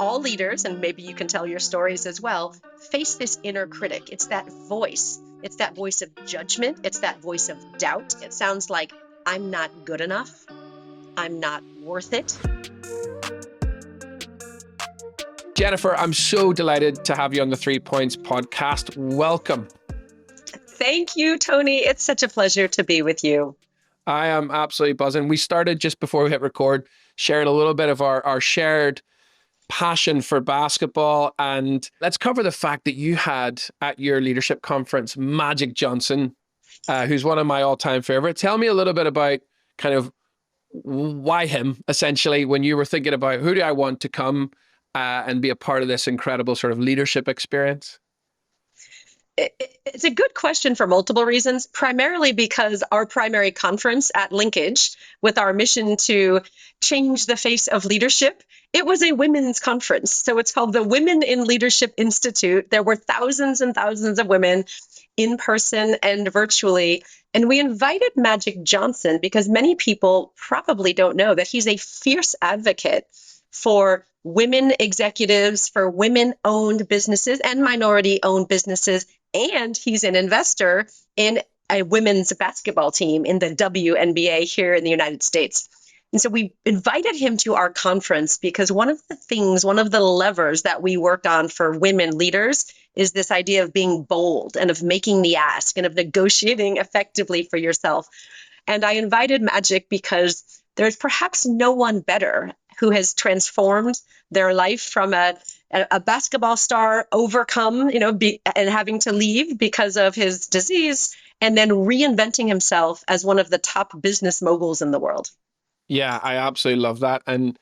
all leaders, and maybe you can tell your stories as well, face this inner critic. It's that voice. It's that voice of judgment. It's that voice of doubt. It sounds like, I'm not good enough. I'm not worth it. Jennifer, I'm so delighted to have you on the 3 Points podcast. Welcome. Thank you, Tony. It's such a pleasure to be with you. I am absolutely buzzing. We started just before we hit record, sharing a little bit of our shared passion for basketball. And let's cover the fact that you had at your leadership conference, Magic Johnson, who's one of my all-time favorites. Tell me a little bit about kind of why him, essentially, when you were thinking about who do I want to come and be a part of this incredible sort of leadership experience? It's a good question for multiple reasons, primarily because our primary conference at Linkage, with our mission to change the face of leadership, it was a women's conference. So it's called the Women in Leadership Institute. There were thousands and thousands of women in person and virtually. And we invited Magic Johnson because many people probably don't know that he's a fierce advocate for women executives, for women-owned businesses and minority-owned businesses. And he's an investor in a women's basketball team in the WNBA here in the United States. And so we invited him to our conference because one of the levers that we worked on for women leaders is this idea of being bold and of making the ask and of negotiating effectively for yourself. And I invited Magic because there's perhaps no one better who has transformed their life from a basketball star, overcome, and having to leave because of his disease, and then reinventing himself as one of the top business moguls in the world. Yeah, I absolutely love that. And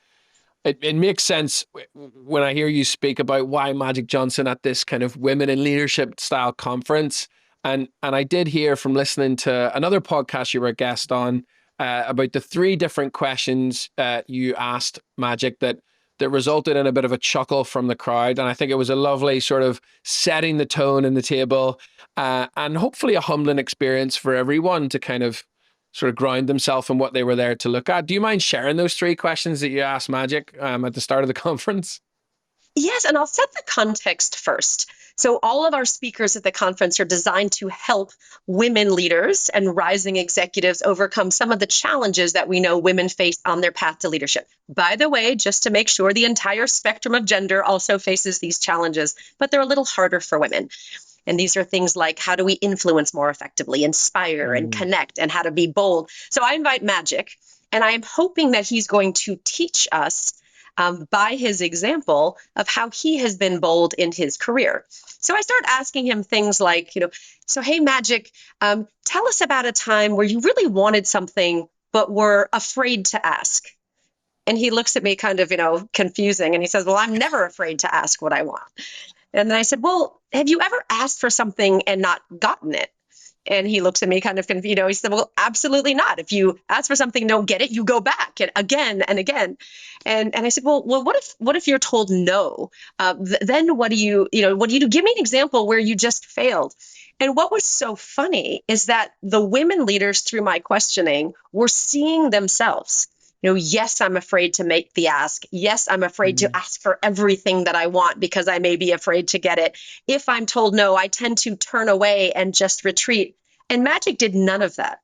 it makes sense when I hear you speak about why Magic Johnson at this kind of women in leadership style conference. And I did hear from listening to another podcast you were a guest on about the 3 different questions you asked Magic that resulted in a bit of a chuckle from the crowd. And I think it was a lovely sort of setting the tone in the table and hopefully a humbling experience for everyone to kind of sort of ground themselves in what they were there to look at. Do you mind sharing those 3 questions that you asked Magic at the start of the conference? Yes, and I'll set the context first. So all of our speakers at the conference are designed to help women leaders and rising executives overcome some of the challenges that we know women face on their path to leadership. By the way, just to make sure, the entire spectrum of gender also faces these challenges, but they're a little harder for women. And these are things like, how do we influence more effectively, inspire and connect, and how to be bold. So I invite Magic, and I am hoping that he's going to teach us by his example of how he has been bold in his career. So I start asking him things like, so hey, Magic, tell us about a time where you really wanted something, but were afraid to ask. And he looks at me kind of, confusing. And he says, well, I'm never afraid to ask what I want. And then I said, well, have you ever asked for something and not gotten it? And he looks at me kind of confused. He said, well, absolutely not. If you ask for something, don't get it, you go back and again and again. And I said, well, what if you're told no? Then what do you do? Give me an example where you just failed. And what was so funny is that the women leaders, through my questioning, were seeing themselves. Yes, I'm afraid to make the ask. Yes, I'm afraid to ask for everything that I want because I may be afraid to get it. If I'm told no, I tend to turn away and just retreat. And Magic did none of that.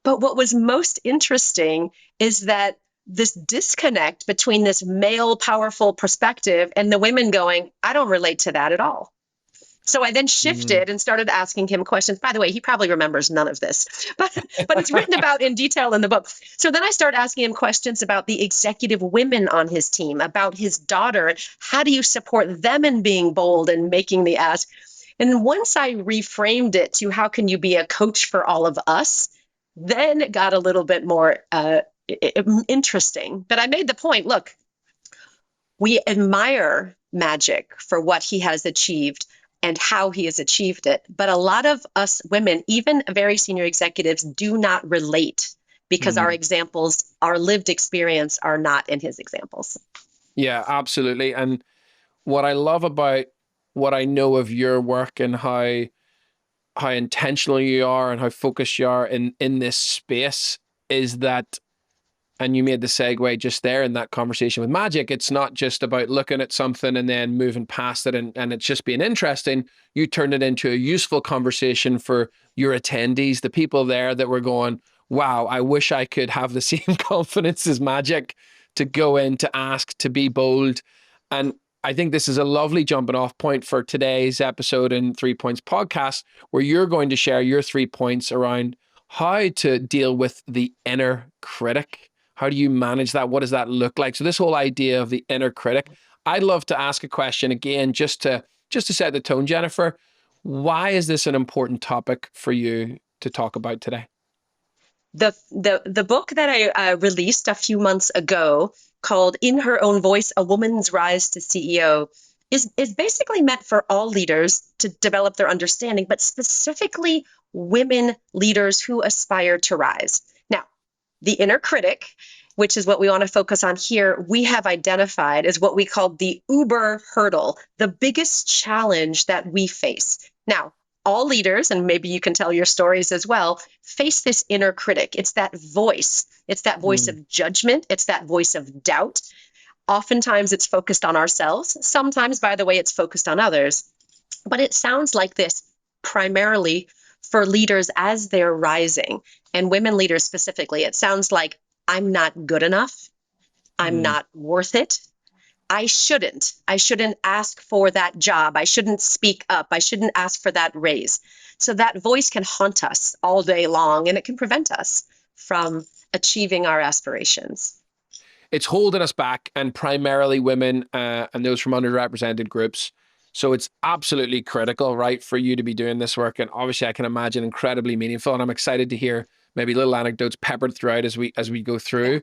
But what was most interesting is that this disconnect between this male powerful perspective and the women going, I don't relate to that at all. So I then shifted and started asking him questions. By the way, he probably remembers none of this, but it's written about in detail in the book. So then I started asking him questions about the executive women on his team, about his daughter. How do you support them in being bold and making the ask? And once I reframed it to how can you be a coach for all of us, then it got a little bit more interesting. But I made the point, look, we admire Magic for what he has achieved and how he has achieved it. But a lot of us women, even very senior executives, do not relate because our examples, our lived experience are not in his examples. Yeah, absolutely. And what I love about what I know of your work and how intentional you are and how focused you are in this space is that And you made the segue just there in that conversation with magic. It's not just about looking at something and then moving past it and it's just being interesting. You turned it into a useful conversation for your attendees, the people there that were going, wow, I wish I could have the same confidence as magic to go in, to ask, to be bold. And I think this is a lovely jumping off point for today's episode in 3 Points Podcast, where you're going to share your 3 points around how to deal with the inner critic. How do you manage that? What does that look like? So this whole idea of the inner critic, I'd love to ask a question again, just to set the tone, Jennifer. Why is this an important topic for you to talk about today? The book that I released a few months ago, called In Her Own Voice, A Woman's Rise to CEO, is basically meant for all leaders to develop their understanding, but specifically women leaders who aspire to rise. Now, the inner critic, which is what we want to focus on here, we have identified as what we call the Uber hurdle, the biggest challenge that we face. Now, all leaders, and maybe you can tell your stories as well, face this inner critic. It's that voice. It's that voice of judgment. It's that voice of doubt. Oftentimes it's focused on ourselves. Sometimes, by the way, it's focused on others. But it sounds like this primarily for leaders as they're rising, and women leaders specifically. It sounds like, I'm not good enough. I'm not worth it. I shouldn't ask for that job. I shouldn't speak up. I shouldn't ask for that raise. So that voice can haunt us all day long, and it can prevent us from achieving our aspirations. It's holding us back, and primarily women and those from underrepresented groups. So it's absolutely critical, right, for you to be doing this work. And obviously I can imagine incredibly meaningful. And I'm excited to hear maybe little anecdotes peppered throughout as we go through.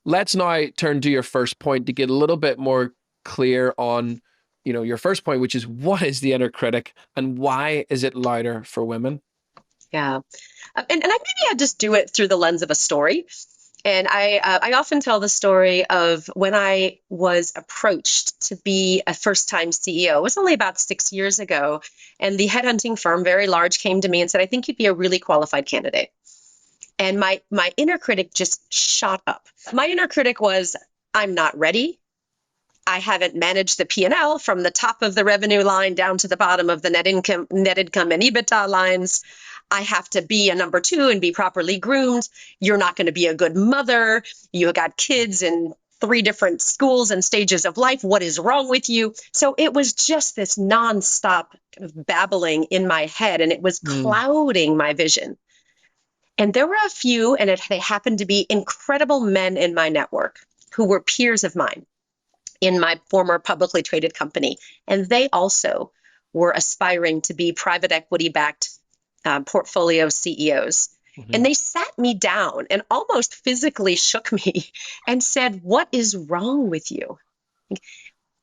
Let's now turn to your first point to get a little bit more clear on, your first point, which is, what is the inner critic and why is it louder for women? Yeah. And maybe I just do it through the lens of a story. And I often tell the story of when I was approached to be a first-time CEO. It was only about 6 years ago. And the headhunting firm, very large, came to me and said, I think you'd be a really qualified candidate. And my inner critic just shot up. My inner critic was, I'm not ready. I haven't managed the P&L from the top of the revenue line down to the bottom of the net income and EBITDA lines. I have to be a number 2 and be properly groomed. You're not going to be a good mother. You got kids in 3 different schools and stages of life. What is wrong with you? So it was just this nonstop kind of babbling in my head, and it was clouding my vision. And there were a few, and they happened to be incredible men in my network who were peers of mine in my former publicly traded company. And they also were aspiring to be private equity-backed portfolio CEOs. And they sat me down and almost physically shook me and said, what is wrong with you?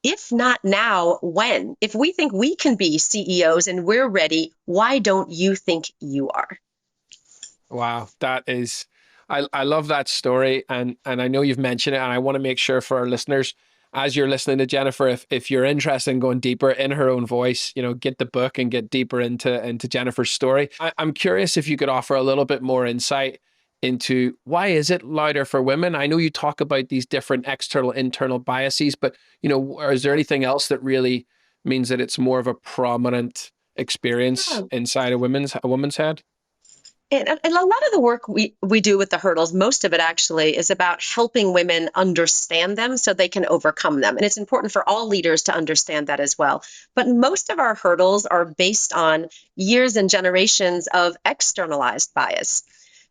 If not now, when? If we think we can be CEOs and we're ready, why don't you think you are? Wow, that is, I love that story. And I know you've mentioned it, and I want to make sure for our listeners, as you're listening to Jennifer, if you're interested in going deeper in her own voice, get the book and get deeper into Jennifer's story. I'm curious if you could offer a little bit more insight into why is it louder for women? I know you talk about these different external, internal biases, but is there anything else that really means that it's more of a prominent experience inside a woman's head? And a lot of the work we do with the hurdles, most of it actually is about helping women understand them so they can overcome them. And it's important for all leaders to understand that as well. But most of our hurdles are based on years and generations of externalized bias.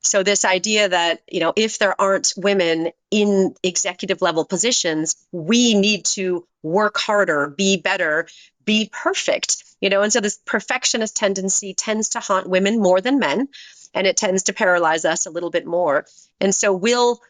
So this idea that, if there aren't women in executive level positions, we need to work harder, be better, be perfect, and so this perfectionist tendency tends to haunt women more than men. And it tends to paralyze us a little bit more. And so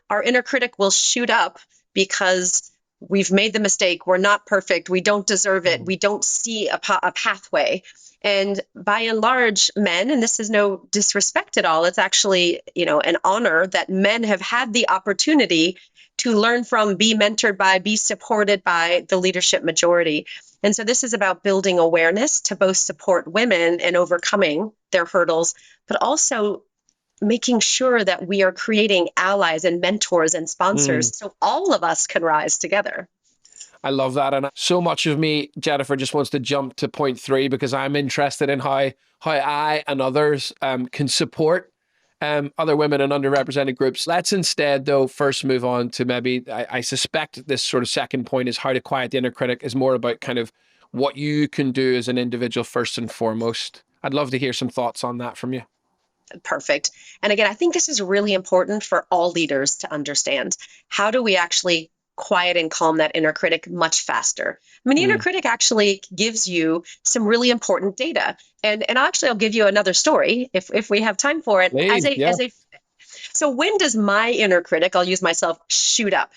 our inner critic will shoot up because we've made the mistake. We're not perfect. We don't deserve it. We don't see a pathway. And by and large, men, and this is no disrespect at all, it's actually, an honor that men have had the opportunity to learn from, be mentored by, be supported by the leadership majority. And so this is about building awareness to both support women in overcoming their hurdles, but also making sure that we are creating allies and mentors and Mm. sponsors so all of us can rise together. I love that. And so much of me, Jennifer, just wants to jump to point three because I'm interested in how I and others can support other women and underrepresented groups. Let's instead, though, first move on to maybe, I suspect this sort of second point is how to quiet the inner critic is more about kind of what you can do as an individual first and foremost. I'd love to hear some thoughts on that from you. Perfect. And again, I think this is really important for all leaders to understand. How do we actually quiet and calm that inner critic much faster? I mean, the inner Mm. critic actually gives you some really important data. And actually I'll give you another story if we have time for it. Please, yeah. So when does my inner critic, I'll use myself, shoot up?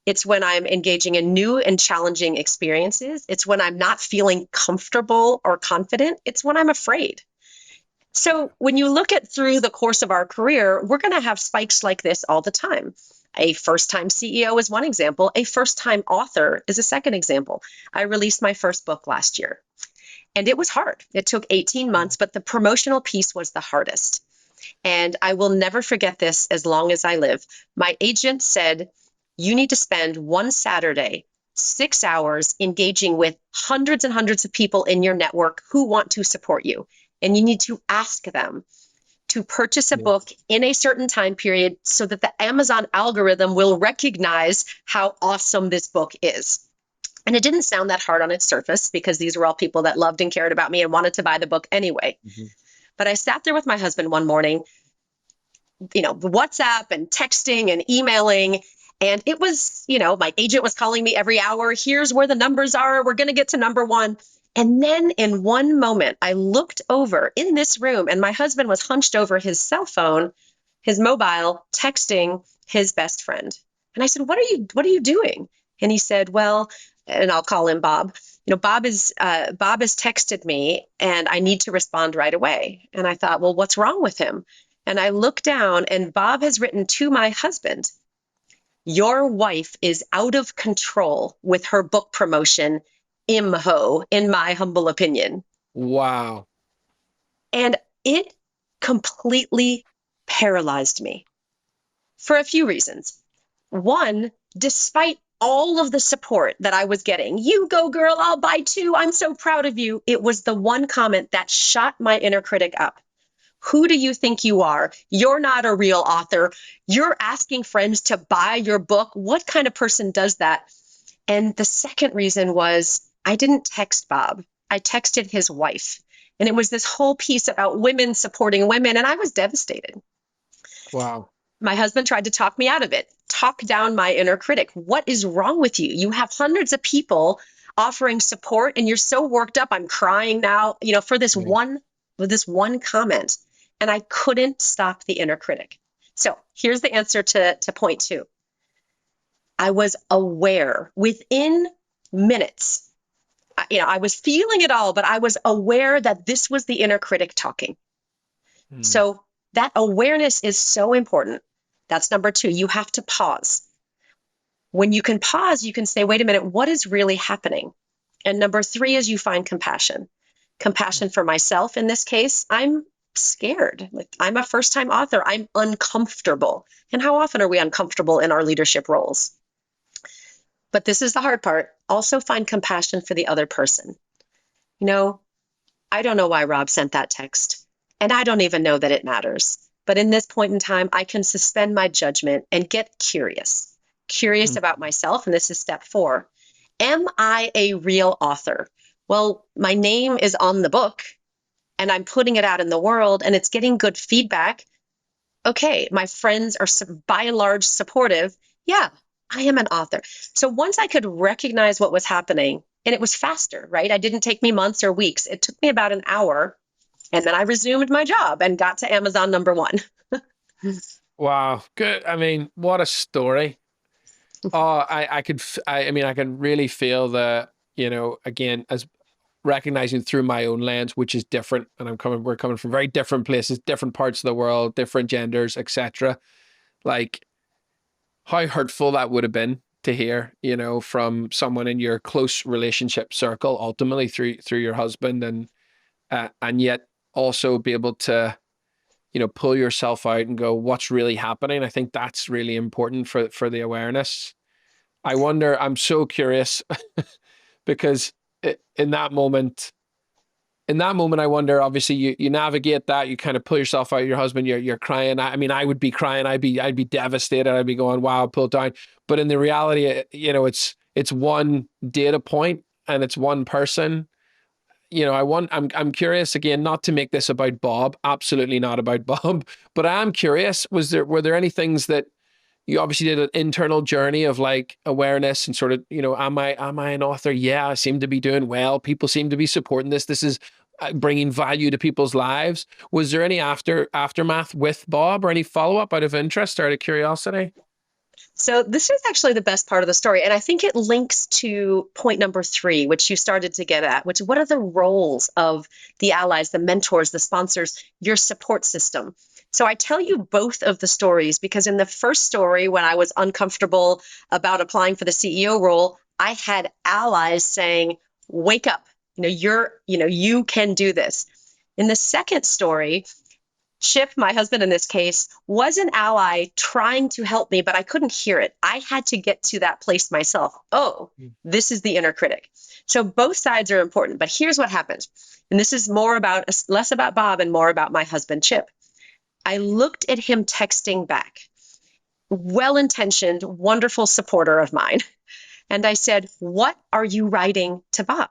It's when I'm engaging in new and challenging experiences. It's when I'm not feeling comfortable or confident. It's when I'm afraid. So when you look at through the course of our career, we're going to have spikes like this all the time. A first-time CEO is one example. A first-time author is a second example. I released my first book last year, and it was hard. It took 18 months, but the promotional piece was the hardest. And I will never forget this as long as I live. My agent said, you need to spend one Saturday, 6 hours engaging with hundreds and hundreds of people in your network who want to support you. And you need to ask them to purchase a Yeah. book in a certain time period so that the Amazon algorithm will recognize how awesome this book is. And it didn't sound that hard on its surface because these were all people that loved and cared about me and wanted to buy the book anyway. Mhm. But I sat there with my husband one morning, WhatsApp and texting and emailing. And it was, my agent was calling me every hour. Here's where the numbers are. We're going to get to number one. And then in one moment, I looked over in this room and my husband was hunched over his cell phone, his mobile, texting his best friend. And I said, what are you doing? And he said, well, and I'll call him Bob. Bob has texted me and I need to respond right away. And I thought, well, what's wrong with him? And I looked down and Bob has written to my husband, your wife is out of control with her book promotion, imho, in my humble opinion. Wow. And it completely paralyzed me for a few reasons. One, despite all of the support that I was getting, you go girl, I'll buy two, I'm so proud of you. It was the one comment that shot my inner critic up. Who do you think you are? You're not a real author. You're asking friends to buy your book. What kind of person does that? And the second reason was I didn't text Bob. I texted his wife. And it was this whole piece about women supporting women. And I was devastated. Wow. My husband tried to talk me out of it, talk down my inner critic. What is wrong with you? You have hundreds of people offering support and you're so worked up. I'm crying now, for this Yeah. one comment. And I couldn't stop the inner critic. So here's the answer to point two. I was aware within minutes. I was feeling it all, but I was aware that this was the inner critic talking. Mm. So that awareness is so important. That's number two. You have to pause. When you can pause, you can say, wait a minute, what is really happening? And number three is you find compassion. Compassion for myself in this case. I'm scared. Like, I'm a first-time author. I'm uncomfortable. And how often are we uncomfortable in our leadership roles? But this is the hard part. Also find compassion for the other person. I don't know why Rob sent that text, and I don't even know that it matters. But in this point in time, I can suspend my judgment and get curious Mm. about myself. And this is step 4. Am I a real author? Well, my name is on the book and I'm putting it out in the world and it's getting good feedback. Okay, my friends are by and large supportive. Yeah, I am an author. So once I could recognize what was happening, and it was faster, right? It didn't take me months or weeks. It took me about an hour. And then I resumed my job and got to Amazon number one. Wow. Good. I mean, what a story. Oh, I could, I mean, I can really feel the, again, as recognizing through my own lens, which is different. And we're coming from very different places, different parts of the world, different genders, etc. Like how hurtful that would have been to hear, from someone in your close relationship circle, ultimately through your husband, and yet also be able to, pull yourself out and go, what's really happening? I think that's really important for the awareness. I wonder, I'm so curious because in that moment, I wonder, obviously you navigate that, you kind of pull yourself out, your husband, you're crying. I mean, I would be crying. I'd be devastated. I'd be going, wow, pull it down. But in the reality, it's one data point and it's one person. I'm curious again, not to make this about Bob, absolutely not about Bob, but I am curious, were there any things that you obviously did an internal journey of like awareness and sort of, am I an author? Yeah, I seem to be doing well. People seem to be supporting this. This is bringing value to people's lives. Was there any aftermath with Bob or any follow up out of interest or out of curiosity? So this is actually the best part of the story. And I think it links to point number 3, which you started to get at, which what are the roles of the allies, the mentors, the sponsors, your support system? So I tell you both of the stories because in the first story, when I was uncomfortable about applying for the CEO role, I had allies saying, wake up, you can do this. In the second story, Chip, my husband in this case, was an ally trying to help me, but I couldn't hear it. I had to get to that place myself. Oh, this is the inner critic. So both sides are important, but here's what happened. And this is less about Bob and more about my husband, Chip. I looked at him texting back, well-intentioned, wonderful supporter of mine. And I said, what are you writing to Bob?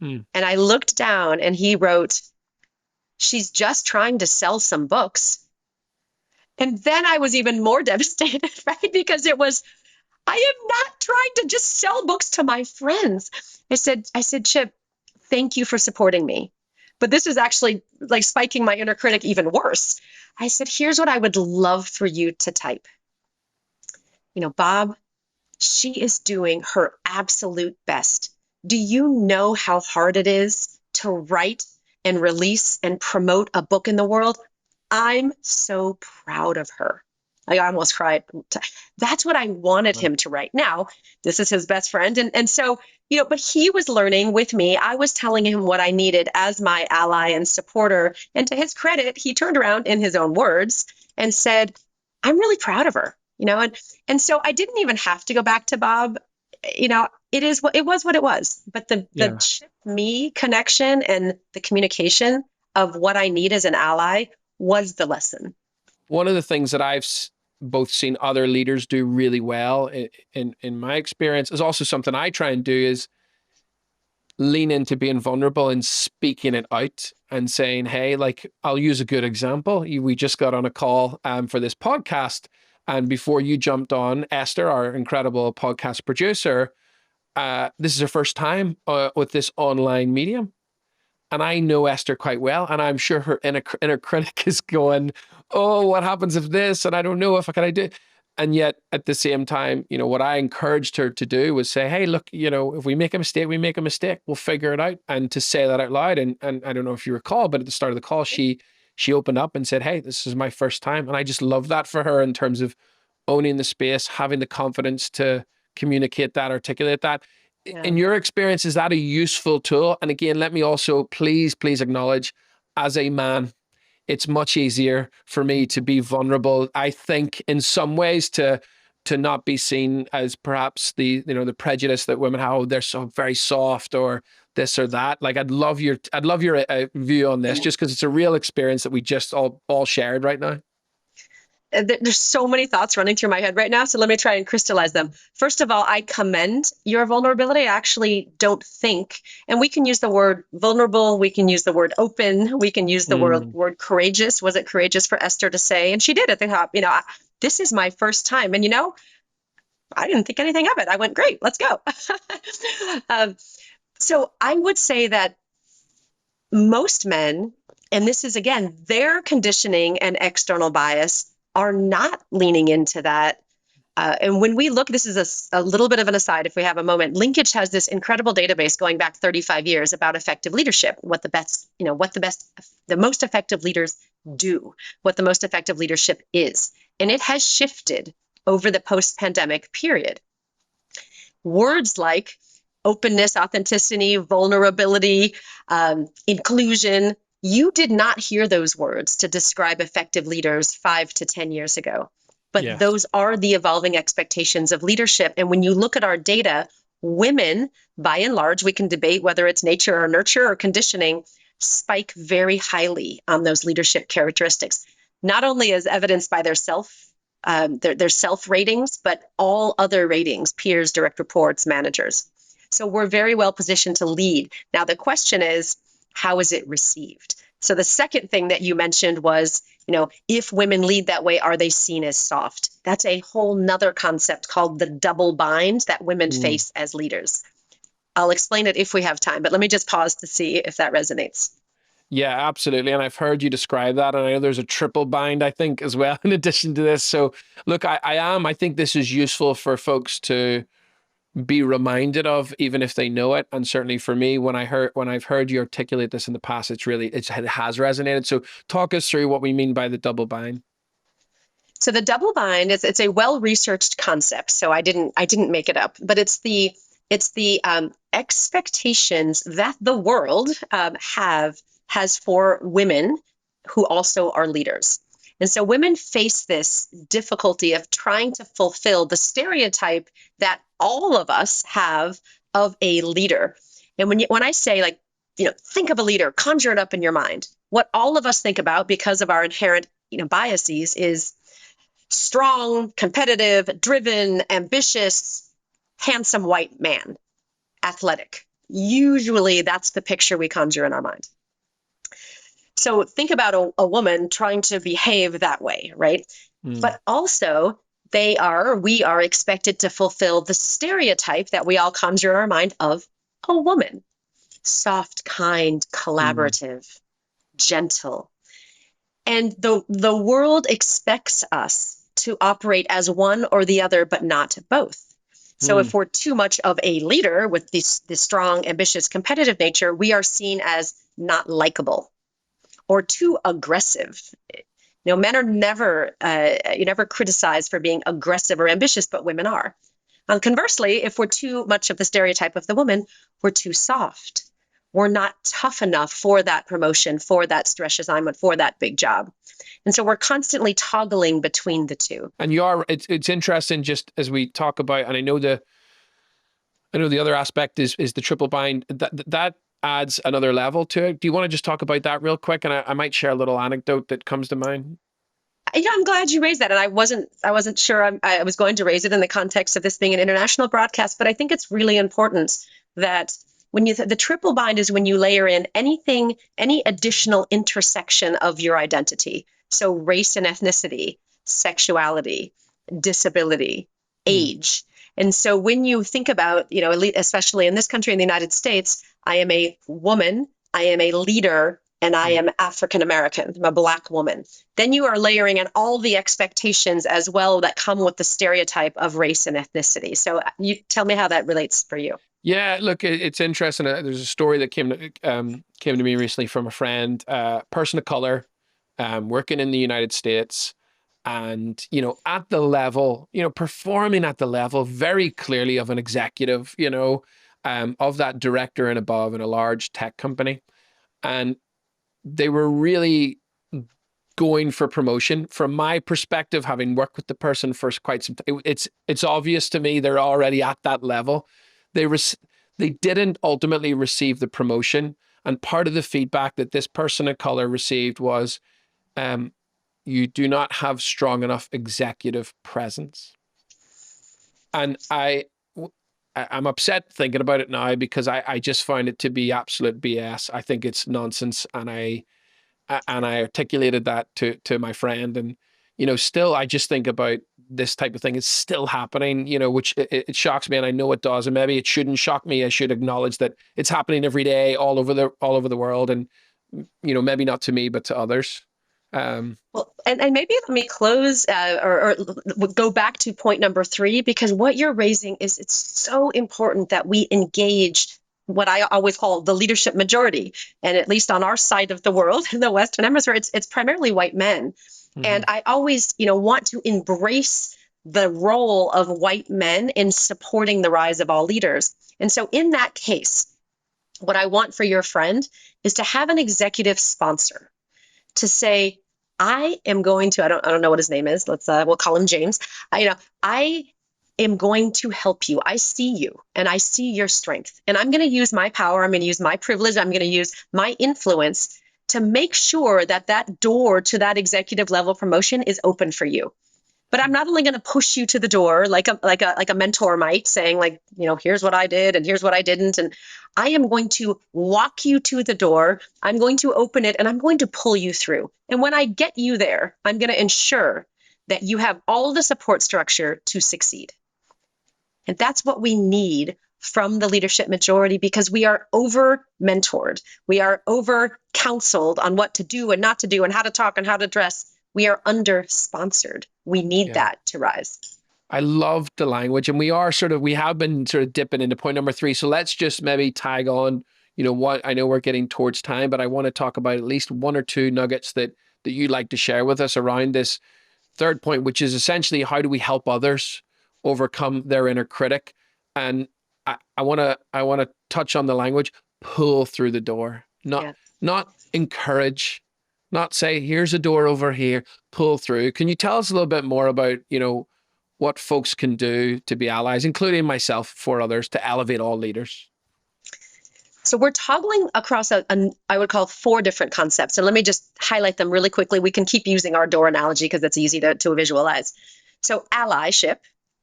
And I looked down and he wrote, she's just trying to sell some books. And then I was even more devastated, right? Because I am not trying to just sell books to my friends. I said, Chip, thank you for supporting me. But this is actually like spiking my inner critic even worse. I said, here's what I would love for you to type. Bob, she is doing her absolute best. Do you know how hard it is to write and release and promote a book in the world? I'm so proud of her. I almost cried. That's what I wanted him to write. Now, this is his best friend. And so, but he was learning with me. I was telling him what I needed as my ally and supporter. And to his credit, he turned around in his own words and said, I'm really proud of her, and so I didn't even have to go back to Bob. It was what it was. But the Chip me connection and the communication of what I need as an ally was the lesson. One of the things that I've both seen other leaders do really well in my experience is also something I try and do is lean into being vulnerable and speaking it out and saying, hey, like I'll use a good example. We just got on a call for this podcast. And before you jumped on, Esther, our incredible podcast producer, this is her first time with this online medium. And I know Esther quite well. And I'm sure her inner critic is going, oh, what happens if this? And I don't know if I do it. And yet at the same time, what I encouraged her to do was say, hey, look, if we make a mistake, we make a mistake. We'll figure it out. And to say that out loud. And I don't know if you recall, but at the start of the call, she opened up and said, hey, this is my first time. And I just love that for her in terms of owning the space, having the confidence to communicate that, articulate that. Yeah. In your experience, is that a useful tool? And again, let me also please acknowledge, as a man, it's much easier for me to be vulnerable. I think in some ways to not be seen as perhaps the prejudice that women have, oh, they're so very soft or this or that. Like I'd love your view on this, just because it's a real experience that we just all shared right now. There's so many thoughts running through my head right now. So let me try and crystallize them. First of all, I commend your vulnerability. I actually don't think, and we can use the word vulnerable. We can use the word open. We can use the word courageous. Was it courageous for Esther to say? And she did at the top, this is my first time. And, I didn't think anything of it. I went, great, let's go. So I would say that most men, and this is, again, their conditioning and external bias, are not leaning into that. And when we look, this is a little bit of an aside, if we have a moment, Linkage has this incredible database going back 35 years about effective leadership, the most effective leaders do, what the most effective leadership is. And it has shifted over the post-pandemic period. Words like openness, authenticity, vulnerability, inclusion, You did not hear those words to describe effective leaders 5 to 10 years ago, but Yes. those are the evolving expectations of leadership. And when you look at our data, women, by and large, we can debate whether it's nature or nurture or conditioning, spike very highly on those leadership characteristics, not only as evidenced by their self ratings, but all other ratings, peers, direct reports, managers. So we're very well positioned to lead. Now, the question is, how is it received? So the second thing that you mentioned was, if women lead that way, are they seen as soft? That's a whole nother concept called the double bind that women Mm. face as leaders. I'll explain it if we have time, but let me just pause to see if that resonates. Yeah, absolutely. And I've heard you describe that. And I know there's a triple bind, I think, as well, in addition to this. So look, I think this is useful for folks to be reminded of, even if they know it. And certainly for me, when I've heard you articulate this in the past, it has resonated. So talk us through what we mean by the double bind. So the double bind is it's a well-researched concept. So I didn't make it up, but it's the expectations that the world has for women who also are leaders. And so women face this difficulty of trying to fulfill the stereotype that all of us have of a leader. And when I say, like, think of a leader, conjure it up in your mind. What all of us think about, because of our inherent biases, is strong, competitive, driven, ambitious, handsome white man, athletic. Usually that's the picture we conjure in our mind. So think about a woman trying to behave that way, right? Mm. But also we are expected to fulfill the stereotype that we all conjure in our mind of a woman: soft, kind, collaborative, gentle. And the world expects us to operate as one or the other, but not both. So if we're too much of a leader with this strong, ambitious, competitive nature, we are seen as not likable or too aggressive. Men are never criticized for being aggressive or ambitious, but women are. Conversely, if we're too much of the stereotype of the woman, we're too soft. We're not tough enough for that promotion, for that stress assignment, for that big job. And so we're constantly toggling between the two. And it's interesting, just as we talk about, and I know the other aspect is the triple bind, that adds another level to it. Do you want to just talk about that real quick? And I might share a little anecdote that comes to mind. Yeah, I'm glad you raised that. And I wasn't sure I was going to raise it in the context of this being an international broadcast, but I think it's really important that when the triple bind is when you layer in any additional intersection of your identity. So race and ethnicity, sexuality, disability, age. And so when you think about, especially in this country, in the United States, I am a woman, I am a leader, and I am African American, I'm a Black woman. Then you are layering in all the expectations as well that come with the stereotype of race and ethnicity. So you tell me how that relates for you. Yeah, look, it's interesting. There's a story that came to me recently from a friend, person of color, working in the United States, and at the level, performing at the level very clearly of an executive, of that director and above in a large tech company, and they were really going for promotion. From my perspective, having worked with the person for quite some time, it's obvious to me they're already at that level. They didn't ultimately receive the promotion, and part of the feedback that this person of color received was, you do not have strong enough executive presence. And I'm upset thinking about it now, because I just find it to be absolute BS. I think it's nonsense, and I articulated that to my friend, and still I just think about this type of thing is still happening, which it shocks me, and I know it does, and maybe it shouldn't shock me. I should acknowledge that it's happening every day all over the world, and maybe not to me but to others. Well, and maybe let me close or go back to point number 3, because what you're raising it's so important that we engage what I always call the leadership majority. And at least on our side of the world, in the Western Hemisphere, it's primarily white men. And I always, want to embrace the role of white men in supporting the rise of all leaders. And so in that case, What I want for your friend is to have an executive sponsor to say, I am going to, I don't know what his name is. We'll call him James. I am going to help you. I see you and I see your strength. And I'm going to use my power. I'm going to use my privilege. I'm going to use my influence to make sure that that door to that executive level promotion is open for you. But I'm not only going to push you to the door like a mentor might, saying like, here's what I did and here's what I didn't. And I am going to walk you to the door. I'm going to open it and I'm going to pull you through. And when I get you there, I'm going to ensure that you have all the support structure to succeed. And that's what we need from the leadership majority, because we are over mentored. We are over counseled on what to do and not to do and how to talk and how to dress. We are under sponsored. We need that to rise. I love the language, and we have been sort of dipping into point number 3. So let's just maybe tag on, what I know we're getting towards time, but I want to talk about at least 1 or 2 nuggets that you'd like to share with us around this third point, which is essentially how do we help others overcome their inner critic? And I want to touch on the language, pull through the door, not encourage, not say, here's a door over here, pull through. Can you tell us a little bit more about, what folks can do to be allies, including myself, for others, to elevate all leaders? So we're toggling across I would call 4 different concepts. And let me just highlight them really quickly. We can keep using our door analogy because it's easy to visualize. So allyship,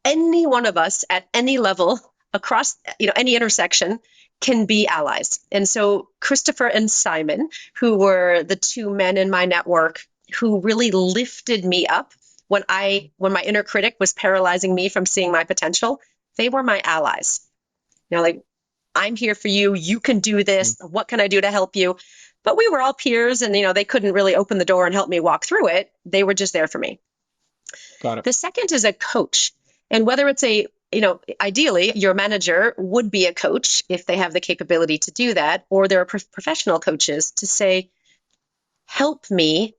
any one of us at any level across, any intersection can be allies. And so Christopher and Simon, who were the 2 men in my network who really lifted me up when my inner critic was paralyzing me from seeing my potential, they were my allies. Like, I'm here for you. You can do this. What can I do to help you? But we were all peers and, they couldn't really open the door and help me walk through it. They were just there for me. Got it. The second is a coach. And whether it's ideally your manager would be a coach if they have the capability to do that, or there are professional coaches to say, help me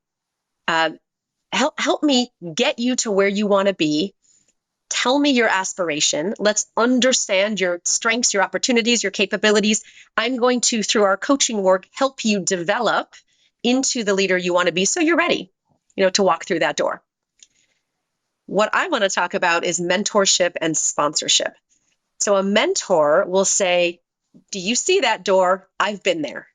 get you to where you want to be. Tell me your aspiration. Let's understand your strengths, your opportunities, your capabilities. I'm going to, through our coaching work, help you develop into the leader you want to be so you're ready, to walk through that door. What I want to talk about is mentorship and sponsorship. So a mentor will say, do you see that door? I've been there.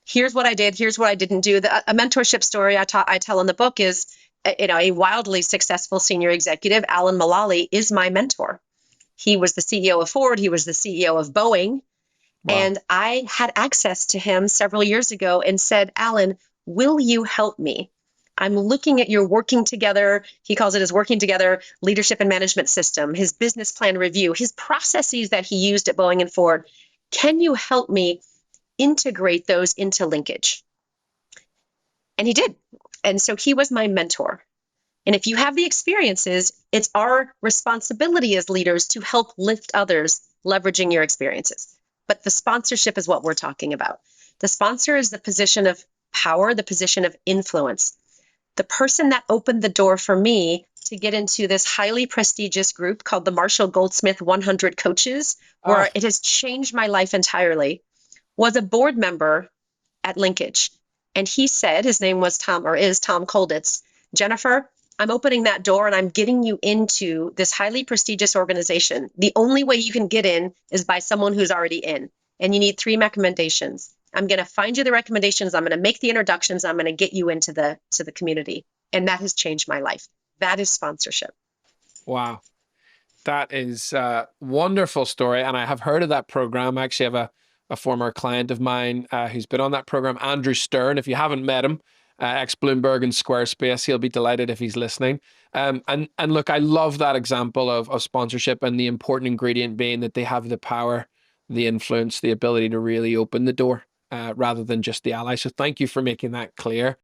Here's what I did. Here's what I didn't do. A mentorship story I tell in the book is, a wildly successful senior executive, Alan Mulally, is my mentor. He was the CEO of Ford. He was the CEO of Boeing. Wow. And I had access to him several years ago and said, Alan, will you help me? I'm looking at your working together. He calls it his working together leadership and management system, his business plan review, his processes that he used at Boeing and Ford. Can you help me integrate those into linkage? And he did. And so he was my mentor. And if you have the experiences, it's our responsibility as leaders to help lift others leveraging your experiences. But the sponsorship is what we're talking about. The sponsor is the position of power, the position of influence. The person that opened the door for me to get into this highly prestigious group called the Marshall Goldsmith 100 Coaches, where it has changed my life entirely, was a board member at Linkage. And he said, his name was Tom Kolditz, Jennifer, I'm opening that door and I'm getting you into this highly prestigious organization. The only way you can get in is by someone who's already in. And you need 3 recommendations. I'm going to find you the recommendations. I'm going to make the introductions. I'm going to get you into the community. And that has changed my life. That is sponsorship. Wow. That is a wonderful story. And I have heard of that program. I actually have a former client of mine who's been on that program, Andrew Stern. If you haven't met him, ex-Bloomberg and Squarespace, he'll be delighted if he's listening. And look, I love that example of sponsorship, and the important ingredient being that they have the power, the influence, the ability to really open the door rather than just the ally. So thank you for making that clear.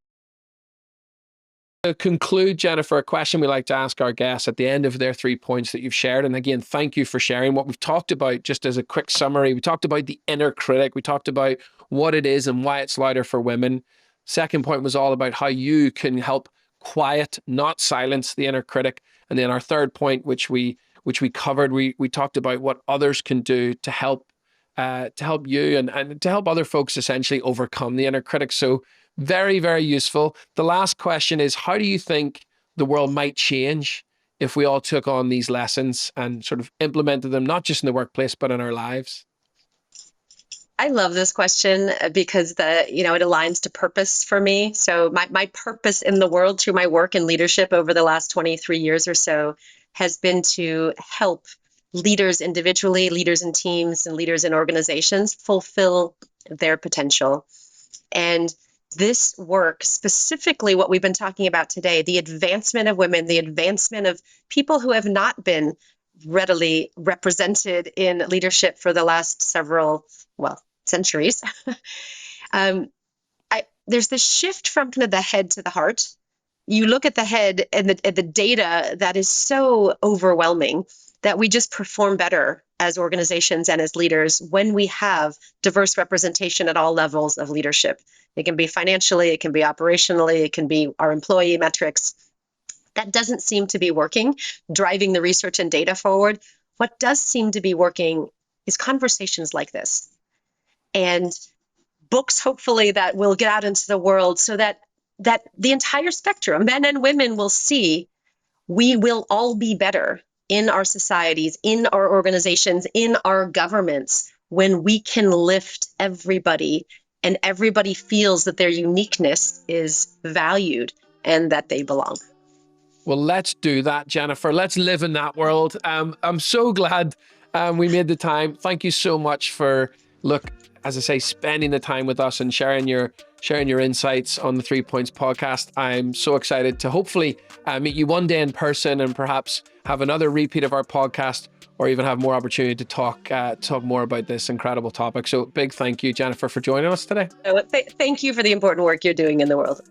To conclude, Jennifer, a question we like to ask our guests at the end of their 3 points that you've shared. And again, thank you for sharing what we've talked about. Just as a quick summary, we talked about the inner critic. We talked about what it is and why it's louder for women. Second point was all about how you can help quiet, not silence the inner critic. And then our third point, which we covered, we talked about what others can do to help to help you and to help other folks essentially overcome the inner critic. So very, very useful. The last question is, how do you think the world might change if we all took on these lessons and sort of implemented them, not just in the workplace, but in our lives? I love this question because it aligns to purpose for me. So my purpose in the world through my work in leadership over the last 23 years or so has been to help leaders individually, leaders in teams, and leaders in organizations fulfill their potential. And this work, specifically what we've been talking about today, the advancement of women, the advancement of people who have not been readily represented in leadership for the last several, centuries. There's this shift from kind of the head to the heart. You look at the head and the data that is so overwhelming that we just perform better as organizations and as leaders when we have diverse representation at all levels of leadership. It can be financially, it can be operationally, it can be our employee metrics. That doesn't seem to be working, driving the research and data forward. What does seem to be working is conversations like this and books, hopefully, that will get out into the world so that the entire spectrum, men and women, will see we will all be better in our societies, in our organizations, in our governments, when we can lift everybody and everybody feels that their uniqueness is valued and that they belong. Well, let's do that, Jennifer. Let's live in that world. I'm so glad we made the time. Thank you so much for, as I say, spending the time with us and sharing your insights on the 3 Points podcast. I'm so excited to hopefully meet you one day in person and perhaps have another repeat of our podcast, or even have more opportunity to talk more about this incredible topic. So big thank you, Jennifer, for joining us today. Thank you for the important work you're doing in the world.